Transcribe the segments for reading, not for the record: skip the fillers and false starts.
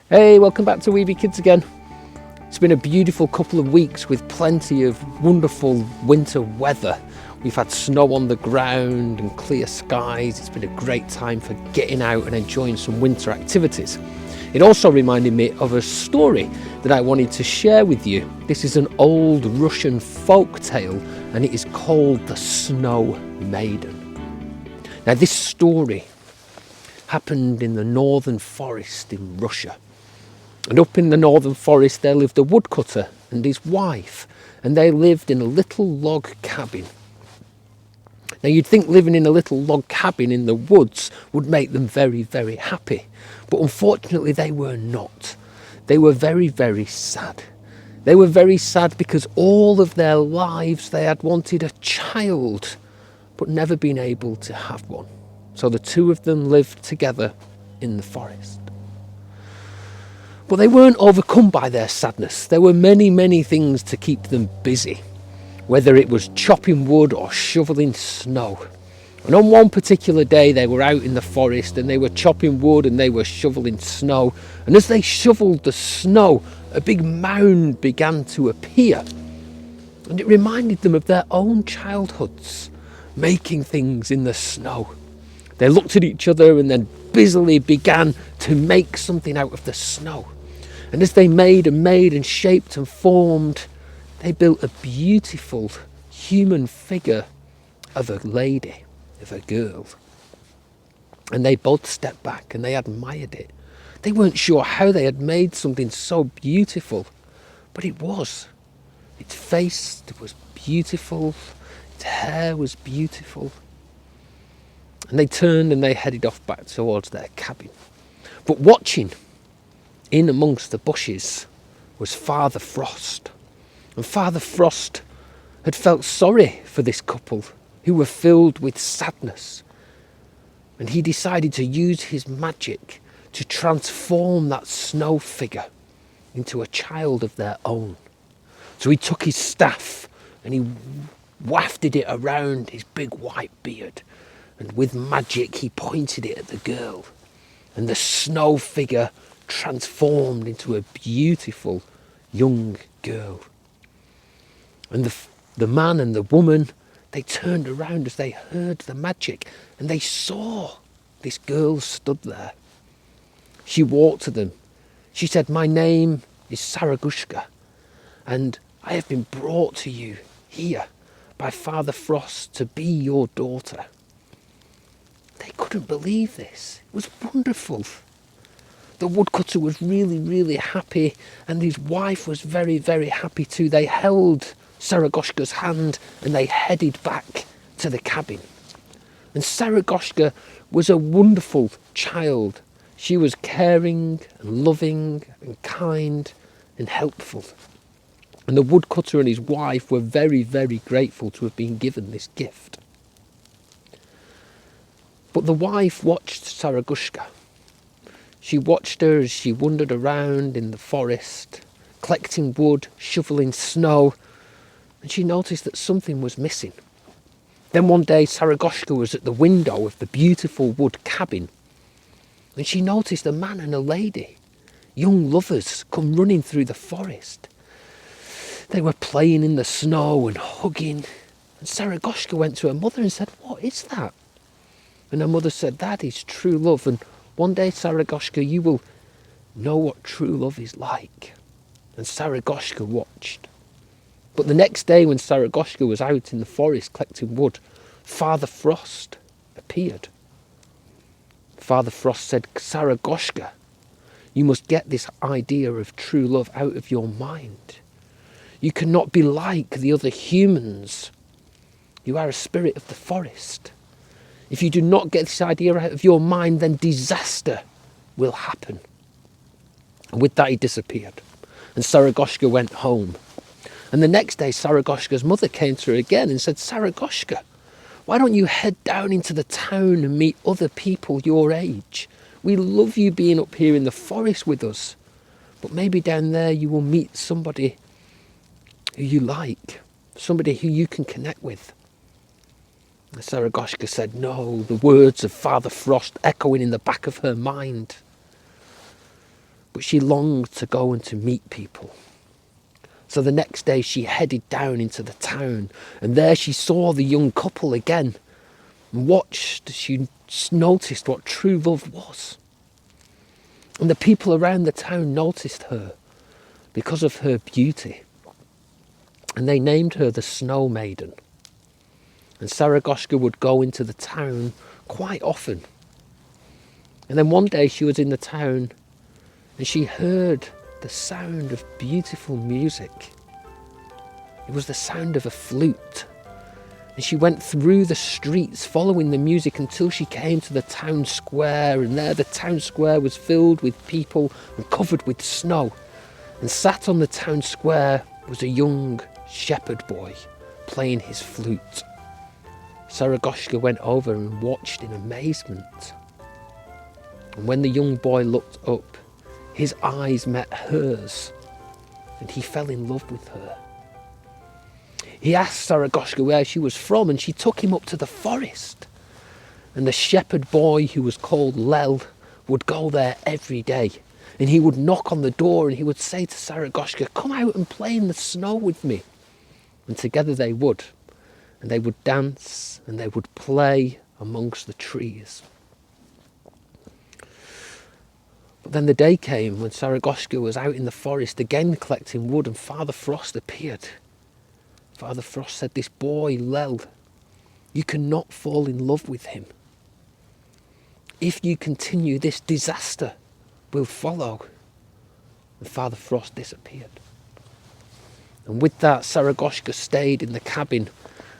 Hey, welcome back to Weeby Kids again. It's been a beautiful couple of weeks with plenty of wonderful winter weather. We've had snow on the ground and clear skies. It's been a great time for getting out and enjoying some winter activities. It also reminded me of a story that I wanted to share with you. This is an old Russian folk tale and it is called the Snow Maiden. Now this story happened in the northern forest in Russia. And up in the northern forest there lived a woodcutter and his wife, and they lived in a little log cabin. Now you'd think living in a little log cabin in the woods would make them very, very happy, but unfortunately they were not. They were very, very sad. They were very sad because all of their lives they had wanted a child, but never been able to have one. So the two of them lived together in the forest. But they weren't overcome by their sadness. There were many, many things to keep them busy, whether it was chopping wood or shoveling snow. And on one particular day they were out in the forest and they were chopping wood and they were shoveling snow. And as they shoveled the snow, a big mound began to appear. And it reminded them of their own childhoods, making things in the snow. They looked at each other and then busily began to make something out of the snow. And as they made and shaped and formed, they built a beautiful human figure of a lady, of a girl. And they both stepped back and they admired it. They weren't sure how they had made something so beautiful, but it was. Its face was beautiful, its hair was beautiful. And they turned and they headed off back towards their cabin. But watching in amongst the bushes was Father Frost. And Father Frost had felt sorry for this couple who were filled with sadness. And he decided to use his magic to transform that snow figure into a child of their own. So he took his staff and he wafted it around his big white beard. And with magic he pointed it at the girl. And the snow figure transformed into a beautiful young girl. And the man and the woman, they turned around as they heard the magic and they saw this girl stood there. She walked to them. She said, "My name is Saragoshka and I have been brought to you here by Father Frost to be your daughter." They couldn't believe this. It was wonderful. The woodcutter was really, really happy and his wife was very, very happy too. They held Saragoshka's hand and they headed back to the cabin. And Saragoshka was a wonderful child. She was caring and loving and kind and helpful. And the woodcutter and his wife were very, very grateful to have been given this gift. But the wife watched Saragoshka. She watched her as she wandered around in the forest, collecting wood, shoveling snow, and she noticed that something was missing. Then one day Saragoshka was at the window of the beautiful wood cabin, and she noticed a man and a lady, young lovers, come running through the forest. They were playing in the snow and hugging, and Saragoshka went to her mother and said, "What is that?" And her mother said, "That is true love, and one day, Saragoshka, you will know what true love is like." And Saragoshka watched. But the next day when Saragoshka was out in the forest collecting wood, Father Frost appeared. Father Frost said, "Saragoshka, you must get this idea of true love out of your mind. You cannot be like the other humans. You are a spirit of the forest. If you do not get this idea out of your mind, then disaster will happen." And with that he disappeared. And Saragoshka went home. And the next day Saragoshka's mother came to her again and said, "Saragoshka, why don't you head down into the town and meet other people your age? We love you being up here in the forest with us. But maybe down there you will meet somebody who you like, somebody who you can connect with." And Saragoshka said no, the words of Father Frost echoing in the back of her mind. but she longed to go and to meet people. So the next day she headed down into the town, and there she saw the young couple again, and watched as she noticed what true love was. And the people around the town noticed her because of her beauty, and they named her the Snow Maiden. And Saragoshka would go into the town quite often. And then one day she was in the town and she heard the sound of beautiful music. It was the sound of a flute. And she went through the streets following the music until she came to the town square, and there the town square was filled with people and covered with snow. And sat on the town square was a young shepherd boy playing his flute. Saragoshka went over and watched in amazement. And when the young boy looked up, his eyes met hers, and he fell in love with her. He asked Saragoshka where she was from, and she took him up to the forest. And the shepherd boy, who was called Lel, would go there every day. And he would knock on the door and he would say to Saragoshka, "Come out and play in the snow with me." And together they would. And they would dance and they would play amongst the trees. But then the day came when Saragoshka was out in the forest again collecting wood, and Father Frost appeared. Father Frost said, "This boy, Lel, you cannot fall in love with him. If you continue, this disaster will follow." And Father Frost disappeared. And with that, Saragoshka stayed in the cabin.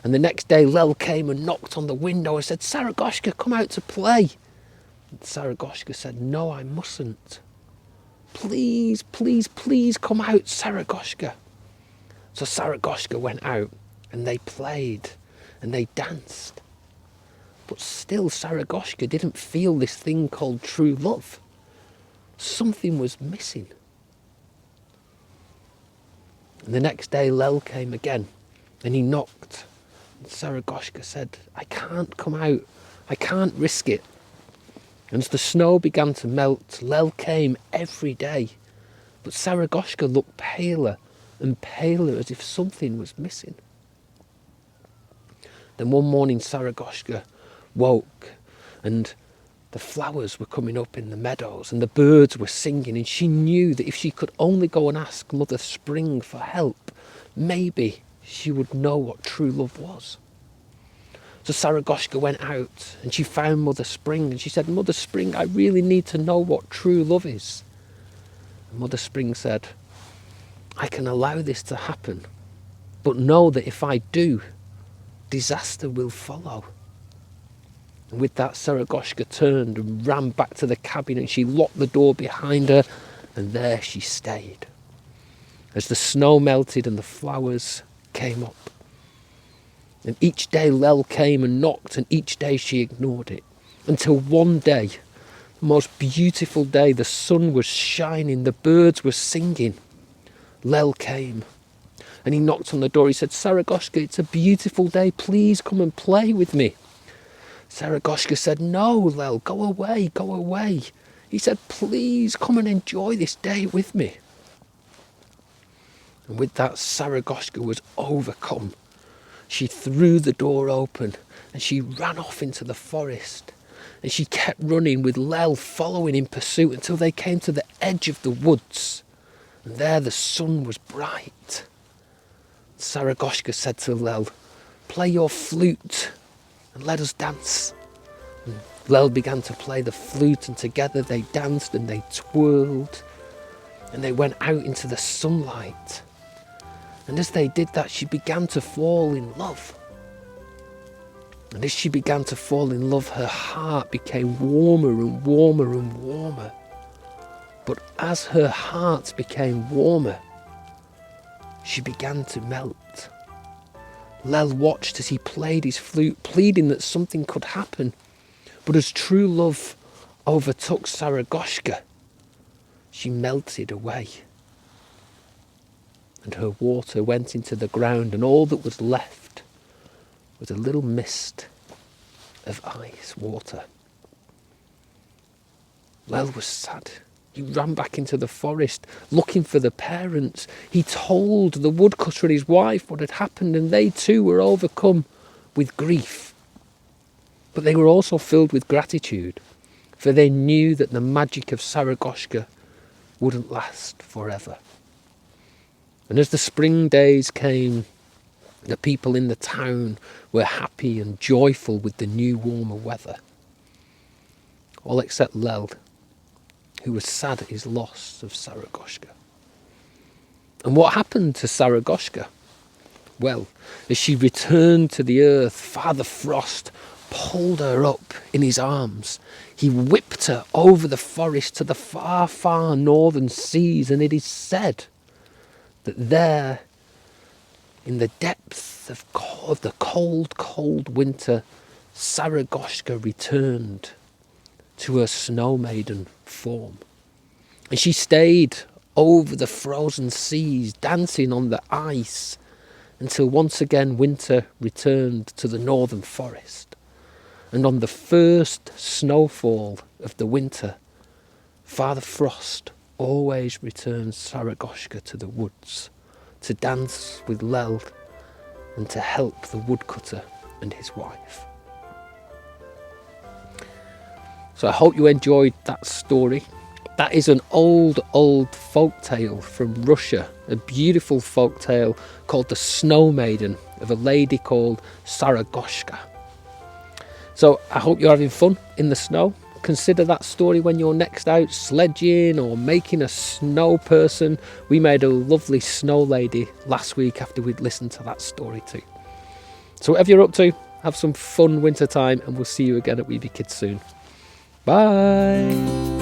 And the next day, Lel came and knocked on the window and said, "Saragoshka, come out to play." And Saragoshka said, "No, I mustn't. Please, please, please come out, Saragoshka." So Saragoshka went out and they played and they danced. But still Saragoshka didn't feel this thing called true love. Something was missing. And the next day Lel came again and he knocked. And Saragoshka said, "I can't come out. I can't risk it." And as the snow began to melt, Lel came every day. But Saragoshka looked paler and paler, as if something was missing. Then one morning Saragoshka woke, and the flowers were coming up in the meadows and the birds were singing, and she knew that if she could only go and ask Mother Spring for help, maybe she would know what true love was. So Saragoshka went out and she found Mother Spring and she said, "Mother Spring, I really need to know what true love is." And Mother Spring said, "I can allow this to happen, but know that if I do, disaster will follow." And with that, Saragoshka turned and ran back to the cabin and she locked the door behind her, and there she stayed as the snow melted and the flowers came up. And each day Lel came and knocked, and each day she ignored it, until one day, the most beautiful day, the sun was shining, the birds were singing. Lel came and he knocked on the door. He said, "Saragoshka, it's a beautiful day. Please come and play with me." Saragoshka said, "No, Lel, go away, go away." He said, "Please come and enjoy this day with me." And with that, Saragoshka was overcome. She threw the door open and she ran off into the forest. And she kept running with Lel following in pursuit until they came to the edge of the woods. And there the sun was bright. Saragoshka said to Lel, "Play your flute and let us dance." And Lel began to play the flute, and together they danced and they twirled and they went out into the sunlight. And as they did that, she began to fall in love. And as she began to fall in love, her heart became warmer and warmer and warmer. But as her heart became warmer, she began to melt. Lel watched as he played his flute, pleading that something could happen. But as true love overtook Saragoshka, she melted away. And her water went into the ground, and all that was left was a little mist of ice water. Lel was sad. He ran back into the forest looking for the parents. He told the woodcutter and his wife what had happened, and they too were overcome with grief. But they were also filled with gratitude, for they knew that the magic of Saragoshka wouldn't last forever. And as the spring days came, the people in the town were happy and joyful with the new warmer weather. All except Lel, who was sad at his loss of Saragoshka. And what happened to Saragoshka? Well, as she returned to the earth, Father Frost pulled her up in his arms. He whipped her over the forest to the far, far northern seas, and it is said that there, in the depths of the cold, cold winter, Saragoshka returned to her Snow Maiden form. And she stayed over the frozen seas, dancing on the ice, until once again winter returned to the northern forest. And on the first snowfall of the winter, Father Frost always returns Saragoshka to the woods to dance with Lel and to help the woodcutter and his wife. So I hope you enjoyed that story. That is an old, old folk tale from Russia, a beautiful folk tale called the Snow Maiden of a lady called Saragoshka. So I hope you're having fun in the snow. Consider that story when you're next out sledging or making a snow person. We made a lovely snow lady last week after we'd listened to that story too. So whatever you're up to, have some fun winter time, and we'll see you again at Weeby Kids soon. Bye!